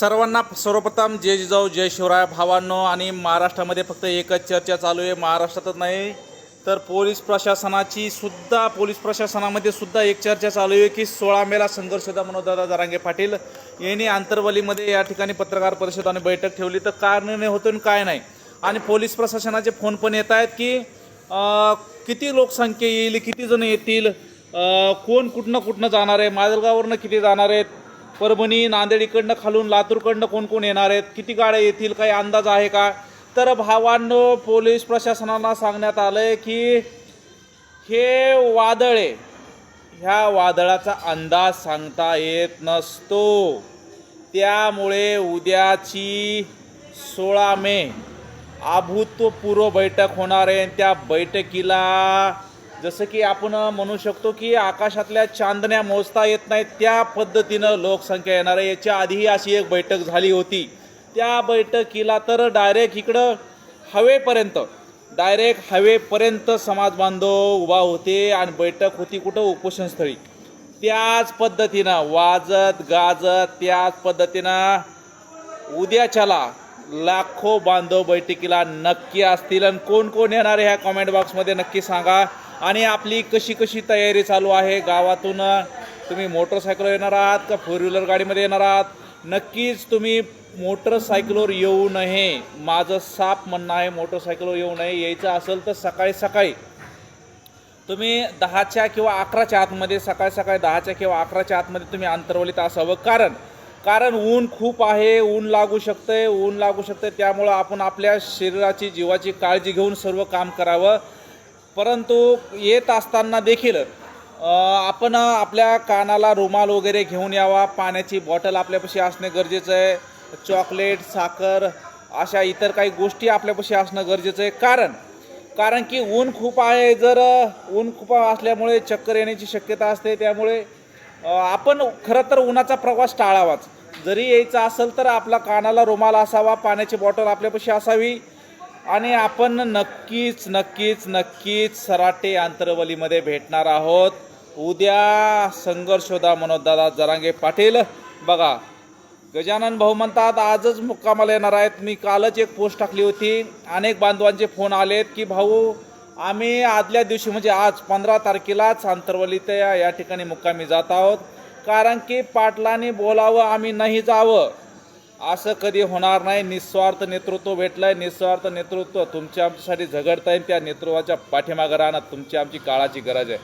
सर्वांना सर्वप्रथम जय जिजाऊ जय शिवराय भावांनो. आणि महाराष्ट्रामध्ये फक्त एकच चर्चा चालू आहे, महाराष्ट्रातच नाही तर पोलीस प्रशासनामध्ये सुद्धा एक चर्चा चालू आहे की 16 मेला संघर्षदा मनोजदादा जरांगे पाटील यांनी आंतरवलीमध्ये या ठिकाणी पत्रकार परिषद आणि बैठक ठेवली, तर काय निर्णय होतो आणि काय नाही. आणि पोलीस प्रशासनाचे फोन पण येत आहेत की किती लोकसंख्या येईल, किती जण येतील, कोण कुठनं जाणार आहे, माजलगाववरनं किती जाणार आहेत, परभणी नांदेड इकडनं खालून लातूरकडनं कोण कोण येणार आहेत, किती गाड्या येतील, काही अंदाज आहे का. तर भावांनो, पोलीस प्रशासनाला सांगण्यात आलं आहे की हे वादळ आहे, ह्या वादळाचा अंदाज सांगता येत नसतो. त्यामुळे उद्याची 16 मे अभूतपूर्व बैठक होणार आहे. त्या बैठकीला जसं की आपण म्हणू शकतो की आकाशातल्या चांदण्या मोजता येत नाहीत त्या पद्धतीनं लोकसंख्या येणार आहे. याच्या आधीही अशी एक बैठक झाली होती. त्या बैठकीला तर डायरेक्ट हवेपर्यंत समाज बांधव उभा होते आणि बैठक होती कुठं, उपोषणस्थळी. त्याच पद्धतीनं वाजत गाजत त्याच पद्धतीनं उद्याच्याला लाखो बांधव बैठकीला नक्की असतील. आणि कोण कोण येणार आहे ह्या कमेंट बॉक्समध्ये नक्की सांगा. आणि आपली कशी तयारी चालू आहे, गावातून तुम्ही मोटरसायकलवर येणार आहात का फोर व्हीलर गाडीमध्ये येणार आहात. नक्कीच तुम्ही मोटरसायकलवर येऊ नये, माझं साफ म्हणणं आहे. मोटरसायकलवर येऊ नये. यायचं असेल तर सकाळी तुम्ही 10च्या किंवा 11च्या आतमध्ये, सकाळी 10च्या किंवा 11च्या आतमध्ये तुम्ही आंतरवलीत असावं. कारण ऊन खूप आहे, ऊन लागू शकते. त्यामुळं आपण आपल्या शरीराची जीवाची काळजी घेऊन सर्व काम करावं. परंतु येत असताना देखील आपण आपल्या कानाला रुमाल वगैरे घेऊन यावा. पाण्याची बॉटल आपल्यापाशी असणे गरजेचं आहे. चॉकलेट, साखर अशा इतर काही गोष्टी आपल्यापाशी असणं गरजेचं आहे. कारण की ऊन खूप आहे. जर ऊन खूप असल्यामुळे चक्कर येण्याची शक्यता असते. त्यामुळे आपण खरं तर उन्हाचा प्रवास टाळावाच. जरी यायचं असेल तर आपला कानाला रुमाल असावा, पाण्याची बॉटल आपल्यापाशी असावी. आणि आपण नक्कीच सराटे आंतरवलीमध्ये भेटणार आहोत. उद्या संघर्षदा मनोजदादा जरांगे पाटील. बघा, गजानन भाऊ म्हणतात आजच मुक्कामाला येणार आहेत. मी कालच एक पोस्ट टाकली होती. अनेक बांधवांचे फोन आलेत की भाऊ आम्ही आदल्या दिवशी म्हणजे आज 15 तारखेलाच आंतरवलीत या ठिकाणी मुक्कामी जात आहोत. कारण की पाटलांनी बोलावं आम्ही नाही जावं असं कधी होणार नाही. निस्वार्थ नेतृत्व भेटलंय. निस्वार्थ नेतृत्व तुमच्या आमच्यासाठी झगडताय. त्या नेतृत्वाच्या पाठीमागे राहणं तुमची आमची काळाची गरज आहे.